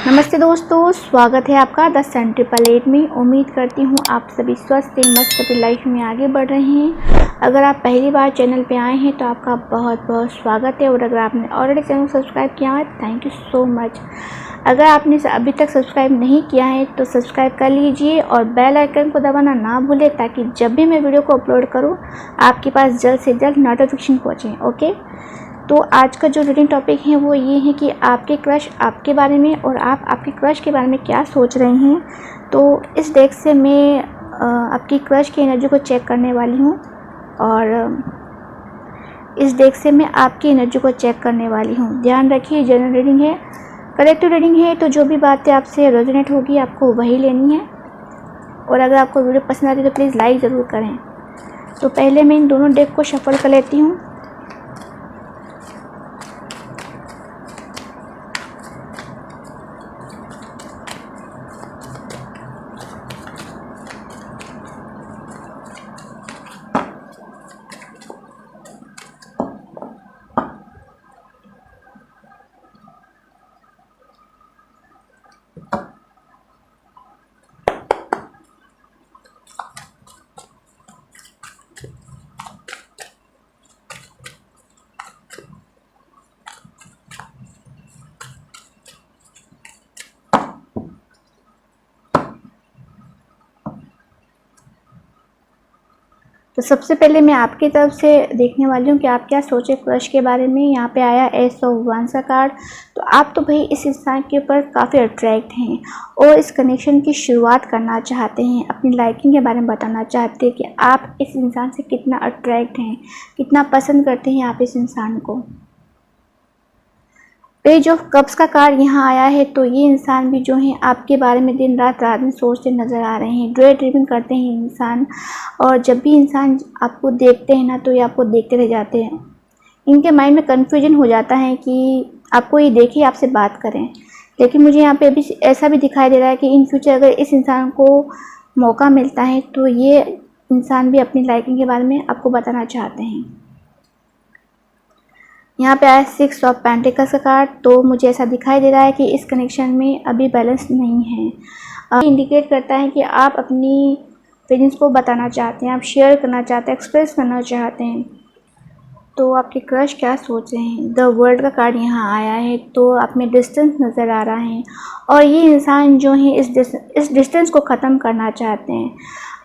नमस्ते दोस्तों, स्वागत है आपका 10 में। उम्मीद करती हूँ आप सभी स्वस्थ मस्त अपनी लाइफ में आगे बढ़ रहे हैं। अगर आप पहली बार चैनल पे आए हैं तो आपका बहुत बहुत स्वागत है, और अगर आपने ऑलरेडी चैनल सब्सक्राइब किया है थैंक यू सो मच। अगर आपने अभी तक सब्सक्राइब नहीं किया है तो सब्सक्राइब कर लीजिए और बेल आइकन को दबाना ना भूलें, ताकि जब भी मैं वीडियो को अपलोड करूँ आपके पास जल्द से जल्द नोटिफिकेशन पहुँचे। ओके, तो आज का जो रीडिंग टॉपिक है वो ये है कि आपके क्रश आपके बारे में और आप आपके क्रश के बारे में क्या सोच रहे हैं। तो इस डेक से मैं आपकी क्रश की एनर्जी को चेक करने वाली हूँ, और इस डेक से मैं आपकी एनर्जी को चेक करने वाली हूँ। ध्यान रखिए, जनरल रीडिंग है, कलेक्टिव रीडिंग है, तो जो भी बातें आपसे रेजोनेट होगी आपको वही लेनी है। और अगर आपको वीडियो पसंद आती है तो प्लीज़ लाइक ज़रूर करें। तो पहले मैं इन दोनों डेक को शफल कर लेती हूँ। तो सबसे पहले मैं आपकी तरफ से देखने वाली हूँ कि आप क्या सोचे क्रश के बारे में। यहाँ पे आया एस ऑफ वांस का कार्ड। तो आप तो भाई इस इंसान के ऊपर काफ़ी अट्रैक्ट हैं और इस कनेक्शन की शुरुआत करना चाहते हैं, अपनी लाइकिंग के बारे में बताना चाहते हैं कि आप इस इंसान से कितना अट्रैक्ट हैं, कितना पसंद करते हैं आप इस इंसान को। पेज ऑफ कप्स का कार्ड यहाँ आया है। तो ये इंसान भी जो है आपके बारे में दिन रात सोचते नज़र आ रहे हैं। ड्रे ड्रीमिंग करते हैं इंसान, और जब भी इंसान आपको देखते हैं ना तो ये आपको देखते रह जाते हैं। इनके माइंड में कन्फ्यूजन हो जाता है कि आपको ये देखे आपसे बात करें। लेकिन मुझे यहाँ पे अभी ऐसा भी दिखाई दे रहा है कि इन फ्यूचर अगर इस इंसान को मौका मिलता है तो ये इंसान भी अपनी लाइकिंग के बारे में आपको बताना चाहते हैं। यहाँ पे आया 6 ऑफ पेंटिकल्स का कार्ड। तो मुझे ऐसा दिखाई दे रहा है कि इस कनेक्शन में अभी बैलेंस नहीं है। इंडिकेट करता है कि आप अपनी फीलिंग्स को बताना चाहते हैं, आप शेयर करना चाहते हैं, एक्सप्रेस करना चाहते हैं। तो आपके क्रश क्या सोच रहे हैं। द वर्ल्ड का कार्ड यहाँ आया है। तो आप में डिस्टेंस नज़र आ रहा है, और ये इंसान जो है इस डिस्टेंस को ख़त्म करना चाहते हैं।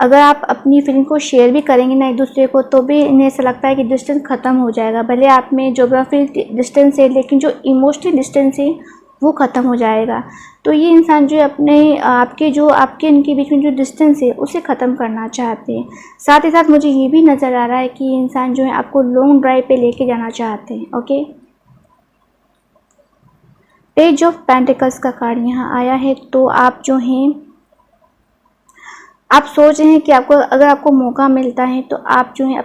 अगर आप अपनी फीलिंग को शेयर भी करेंगे ना एक दूसरे को, तो भी इन्हें ऐसा लगता है कि डिस्टेंस ख़त्म हो जाएगा। भले आप में जोग्राफिक डिस्टेंस है, लेकिन जो इमोशनल डिस्टेंस है वो ख़त्म हो जाएगा। तो ये इंसान जो अपने आपके इनके बीच में जो डिस्टेंस है उसे ख़त्म करना चाहते हैं। साथ ही साथ मुझे ये भी नज़र आ रहा है कि इंसान जो है आपको लॉन्ग ड्राइव पे लेके जाना चाहते हैं। ओके, पेज ऑफ पेंटिकल्स का कार्ड यहाँ आया है। तो आप जो हैं आप सोच रहे हैं कि अगर आपको मौका मिलता है तो आप जो है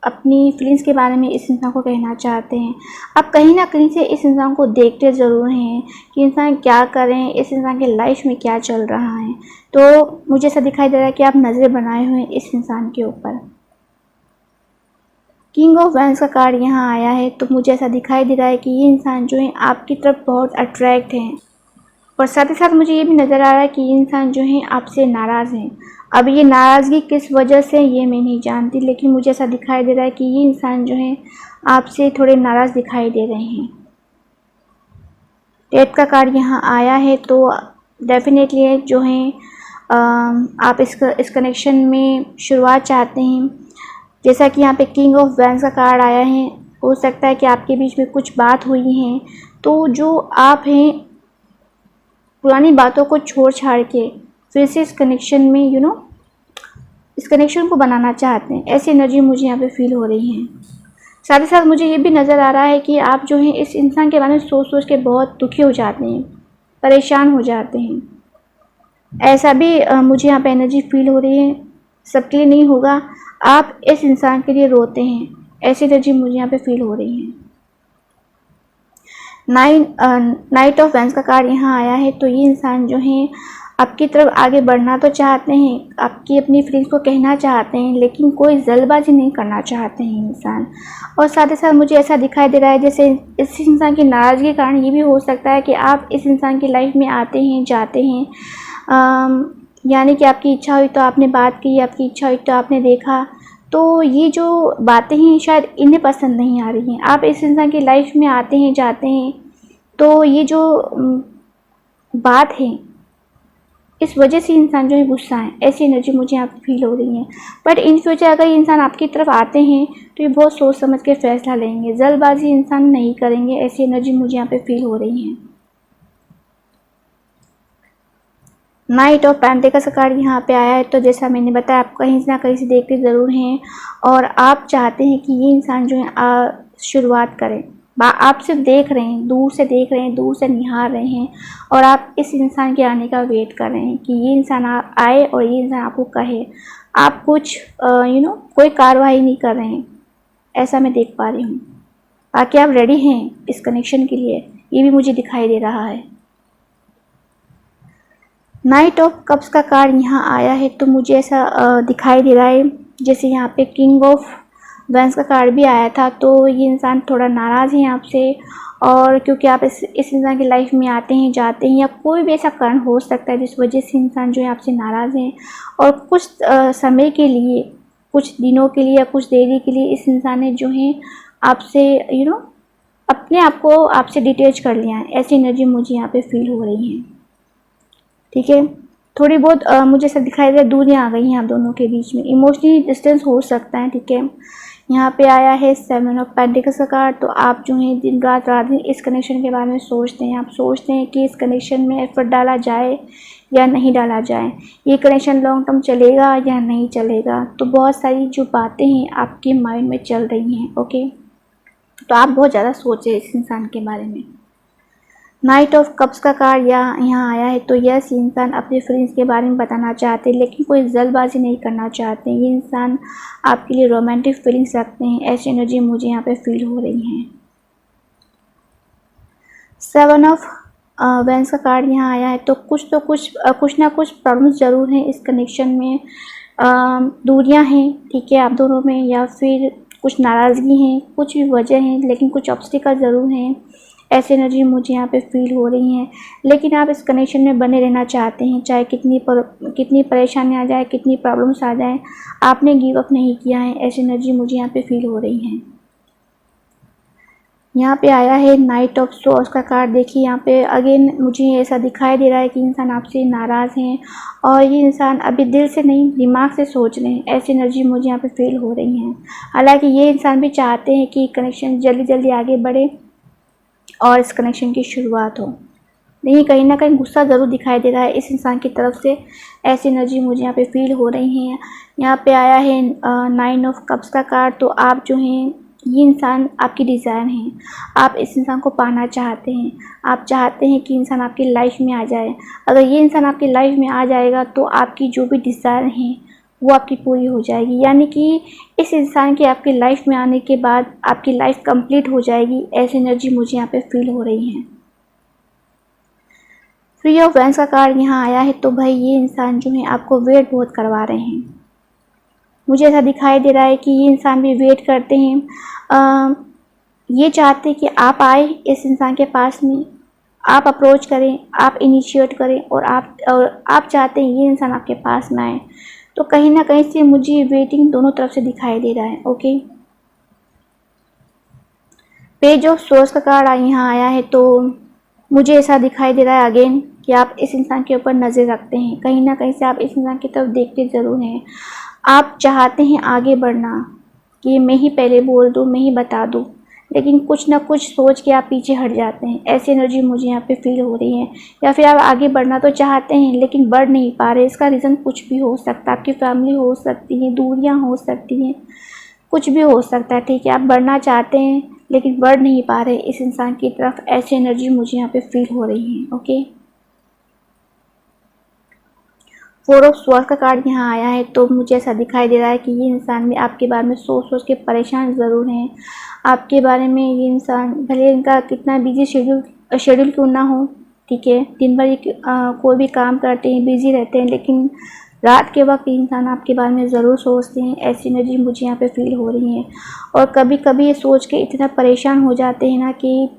अपनी फीलिंग्स के बारे में इस इंसान को कहना चाहते हैं। आप कहीं ना कहीं से इस इंसान को देखते ज़रूर हैं कि इंसान क्या कर रहे हैं, इस इंसान के लाइफ में क्या चल रहा है। तो मुझे ऐसा दिखाई दे रहा है कि आप नज़रें बनाए हुए हैं इस इंसान के ऊपर। किंग ऑफ वैंस का कार्ड यहाँ आया है। तो मुझे ऐसा दिखाई दे रहा है कि ये इंसान जो है आपकी तरफ बहुत अट्रैक्ट हैं, और साथ ही साथ मुझे ये भी नज़र आ रहा है कि ये इंसान जो है आपसे नाराज़ हैं। अब ये नाराज़गी किस वजह से ये मैं नहीं जानती, लेकिन मुझे ऐसा दिखाई दे रहा है कि ये इंसान जो है आपसे थोड़े नाराज़ दिखाई दे रहे हैं। डेथ का कार्ड यहाँ आया है। तो डेफिनेटली जो है आप इस कनेक्शन में शुरुआत चाहते हैं। जैसा कि यहाँ पे किंग ऑफ वैंस का कार्ड आया है, हो सकता है कि आपके बीच में कुछ बात हुई है। तो जो आप हैं पुरानी बातों को छोड़ छाड़ के फिर से इस कनेक्शन में इस कनेक्शन को बनाना चाहते हैं। ऐसी एनर्जी मुझे यहाँ पे फील हो रही है। साथ ही साथ मुझे ये भी नज़र आ रहा है कि आप जो हैं इस इंसान के बारे में सोच सोच के बहुत दुखी हो जाते हैं, परेशान हो जाते हैं। ऐसा भी मुझे यहाँ पे एनर्जी फील हो रही है। सबके लिए नहीं होगा, आप इस इंसान के लिए रोते हैं, ऐसी एनर्जी मुझे यहाँ पे फील हो रही है। नाइट ऑफ वैंस का कार्ड यहाँ आया है। तो ये इंसान जो है आपकी तरफ आगे बढ़ना तो चाहते हैं, आपकी अपनी फीलिंग्स को कहना चाहते हैं, लेकिन कोई जल्दबाजी नहीं करना चाहते हैं इंसान। और साथ ही साथ मुझे ऐसा दिखाई दे रहा है जैसे इस इंसान की नाराज़गी के कारण ये भी हो सकता है कि आप इस इंसान की लाइफ में आते हैं, जाते हैं, यानी कि आपकी इच्छा हुई तो आपने बात की, आपकी इच्छा हुई तो आपने देखा। तो ये जो बातें हैं शायद इन्हें पसंद नहीं आ रही हैं। आप इस इंसान की लाइफ में आते हैं, जाते हैं, तो ये जो बात है, इस वजह से इंसान जो है गुस्सा है, ऐसी एनर्जी मुझे यहाँ पे फील हो रही है। बट इन फ्यूचर अगर ये इंसान आपकी तरफ आते हैं तो ये बहुत सोच समझ के फैसला लेंगे, जल्दबाजी इंसान नहीं करेंगे, ऐसी एनर्जी मुझे यहाँ पे फील हो रही है। नाइट ऑफ पेंटिकल्स का कार्ड यहाँ पे आया है, तो जैसा मैंने बताया आप कहीं ना कहीं से देखते ज़रूर हैं और आप चाहते हैं कि ये इंसान जो है शुरुआत करें। आप सिर्फ देख रहे हैं, दूर से देख रहे हैं, दूर से निहार रहे हैं और आप इस इंसान के आने का वेट कर रहे हैं कि ये इंसान आए और ये इंसान आपको कहे। आप कुछ कोई कार्रवाई नहीं कर रहे हैं, ऐसा मैं देख पा रही हूँ। बाकी आप रेडी हैं इस कनेक्शन के लिए, ये भी मुझे दिखाई दे रहा है। नाइट ऑफ कप्स का कार्ड यहाँ आया है, तो मुझे ऐसा दिखाई दे रहा है जैसे यहाँ पे किंग ऑफ वेंस का कार्ड भी आया था। तो ये इंसान थोड़ा नाराज़ है आपसे, और क्योंकि आप इस इंसान की लाइफ में आते हैं, जाते हैं, या कोई भी ऐसा कारण हो सकता है जिस वजह से इंसान जो है आपसे नाराज़ है। और कुछ समय के लिए, कुछ दिनों के लिए या कुछ देरी के लिए इस इंसान ने जो है आपसे अपने आप को आपसे डिटेच कर लिया है, ऐसी एनर्जी मुझे यहाँ पे फील हो रही है। ठीक है, थोड़ी बहुत मुझे ऐसा दिखाई दे रहा है दूरियाँ आ गई हैं आप दोनों के बीच में, इमोशनली डिस्टेंस हो सकता है। ठीक है, यहाँ पे आया है 7 ऑफ पेंटिकल्स का कार्ड। तो आप जो है दिन रात इस कनेक्शन के बारे में सोचते हैं, आप सोचते हैं कि इस कनेक्शन में एफर्ट डाला जाए या नहीं डाला जाए, ये कनेक्शन लॉन्ग टर्म चलेगा या नहीं चलेगा। तो बहुत सारी जो बातें हैं आपके माइंड में चल रही हैं। ओके, तो आप बहुत ज़्यादा सोचें इस इंसान के बारे में। नाइट ऑफ कप्स का कार्ड यहाँ आया है, तो यस, इंसान अपने फीलिंग्स के बारे में बताना चाहते हैं, लेकिन कोई जल्दबाजी नहीं करना चाहते हैं। ये इंसान आपके लिए रोमांटिक फीलिंग्स रखते हैं, ऐसी एनर्जी मुझे यहाँ पे फील हो रही है। 7 ऑफ वेंस का कार्ड यहाँ आया है, तो कुछ ना कुछ प्रॉब्लम्स ज़रूर हैं इस कनेक्शन में। दूरियाँ हैं, ठीक है, आप दोनों में, या फिर कुछ नाराज़गी हैं, कुछ भी वजह हैं, लेकिन कुछ ऑब्स्टिकल ज़रूर हैं, ऐसी एनर्जी मुझे यहाँ पे फील हो रही है। लेकिन आप इस कनेक्शन में बने रहना चाहते हैं, चाहे कितनी परेशानी आ जाए, कितनी प्रॉब्लम्स आ जाए, आपने गिव अप नहीं किया है, ऐसी एनर्जी मुझे यहाँ पे फील हो रही है। यहाँ पे आया है नाइट ऑफ सोर्स का कार्ड। देखिए यहाँ पे अगेन मुझे ऐसा दिखाई दे रहा है कि इंसान आपसे नाराज़ हैं और ये इंसान अभी दिल से नहीं दिमाग से सोच रहे हैं, ऐसी एनर्जी मुझे यहाँ पे फील हो रही है। हालांकि ये इंसान भी चाहते हैं कि कनेक्शन जल्दी जल्दी आगे बढ़े और इस कनेक्शन की शुरुआत हो, लेकिन कहीं ना कहीं गुस्सा ज़रूर दिखाई दे रहा है इस इंसान की तरफ से, ऐसी एनर्जी मुझे यहाँ पे फील हो रही है। यहाँ पे आया है 9 ऑफ कप्स का कार्ड। तो आप जो हैं, ये इंसान आपकी डिज़ायर हैं, आप इस इंसान को पाना चाहते हैं, आप चाहते हैं कि इंसान आपकी लाइफ में आ जाए। अगर ये इंसान आपकी लाइफ में आ जाएगा तो आपकी जो भी डिज़ायर हैं वो आपकी पूरी हो जाएगी, यानी कि इस इंसान के आपकी लाइफ में आने के बाद आपकी लाइफ कंप्लीट हो जाएगी, ऐसी एनर्जी मुझे यहाँ पे फील हो रही है। 3 ऑफ वैंस का कार्ड यहाँ आया है, तो भाई ये इंसान जो है आपको वेट बहुत करवा रहे हैं। मुझे ऐसा दिखाई दे रहा है कि ये इंसान भी वेट करते हैं, ये चाहते हैं कि आप आए इस इंसान के पास में, आप अप्रोच करें, आप इनिशिएट करें, और आप चाहते हैं ये इंसान आपके पास में आए। तो कहीं ना कहीं से मुझे वेटिंग दोनों तरफ से दिखाई दे रहा है। ओके, पेज ऑफ सोर्स का कार्ड यहाँ आया है, तो मुझे ऐसा दिखाई दे रहा है अगेन कि आप इस इंसान के ऊपर नज़र रखते हैं, कहीं ना कहीं से आप इस इंसान की तरफ देखते ज़रूर हैं। आप चाहते हैं आगे बढ़ना कि मैं ही पहले बोल दूँ, मैं ही बता दूँ, लेकिन कुछ ना कुछ सोच के आप पीछे हट जाते हैं, ऐसी एनर्जी मुझे यहाँ पे फील हो रही है। या फिर आप आगे बढ़ना तो चाहते हैं लेकिन बढ़ नहीं पा रहे, इसका रीज़न कुछ भी हो सकता है, आपकी फैमिली हो सकती है, दूरियाँ हो सकती हैं, कुछ भी हो सकता है। ठीक है, आप बढ़ना चाहते हैं लेकिन बढ़ नहीं पा रहे इस इंसान की तरफ, ऐसी एनर्जी मुझे यहाँ पे फील हो रही है। ओके, 4 ऑफ स्वॉर्ड्स का कार्ड यहाँ आया है, तो मुझे ऐसा दिखाई दे रहा है कि ये इंसान भी आपके बारे में सोच के परेशान ज़रूर हैं। आपके बारे में ये इंसान, भले इनका कितना बिजी शेड्यूल क्यों ना हो, ठीक है। दिन भर कोई भी काम करते हैं, बिजी रहते हैं, लेकिन रात के वक्त इंसान आपके बारे में ज़रूर सोचते हैं। ऐसी एनर्जी मुझे यहाँ पे फील हो रही है। और कभी कभी ये सोच के इतना परेशान हो जाते हैं ना कि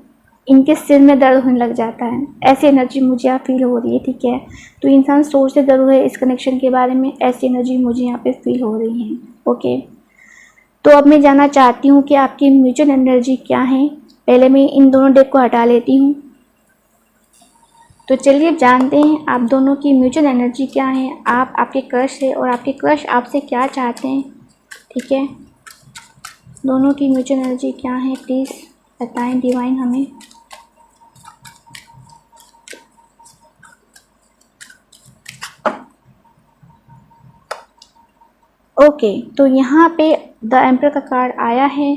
इनके सिर में दर्द होने लग जाता है। ऐसी एनर्जी मुझे यहाँ फील हो रही है, ठीक है। तो इंसान सोचते ज़रूर है इस कनेक्शन के बारे में। ऐसी एनर्जी मुझे यहाँ पे फील हो रही है। ओके, तो अब मैं जानना चाहती हूँ कि आपकी म्यूचुअल एनर्जी क्या है। पहले मैं इन दोनों डेक को हटा लेती हूँ। तो चलिए जानते हैं आप दोनों की म्यूचुअल एनर्जी क्या है। आप, आपके क्रश है, और आपके क्रश आपसे क्या चाहते हैं, ठीक है। दोनों की म्यूचुअल एनर्जी क्या है, प्लीज़ बताएं डिवाइन हमें। ओके, तो यहाँ पे द एम्परर का कार्ड आया है।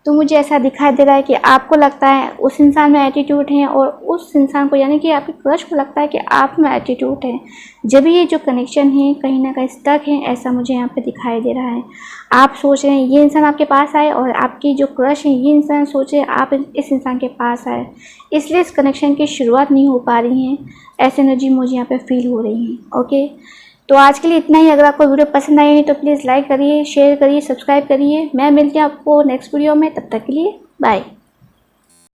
तो मुझे ऐसा दिखाई दे रहा है कि आपको लगता है उस इंसान में एटीट्यूड है, और उस इंसान को यानी कि आपके क्रश को लगता है कि आप में एटीट्यूड है। जब ये जो कनेक्शन है कहीं ना कहीं स्टक है, ऐसा मुझे यहाँ पे दिखाई दे रहा है। आप सोच रहे हैं ये इंसान आपके पास आए, और आपकी जो क्रश है ये इंसान सोचे आप इस इंसान के पास आए, इसलिए इस कनेक्शन की शुरुआत नहीं हो पा रही है। ऐसी एनर्जी मुझे यहाँ पे फील हो रही है। ओके, तो आज के लिए इतना ही। अगर आपको वीडियो पसंद आई है तो प्लीज़ लाइक करिए, शेयर करिए, सब्सक्राइब करिए। मैं मिलती हूँ आपको नेक्स्ट वीडियो में। तब तक के लिए बाय।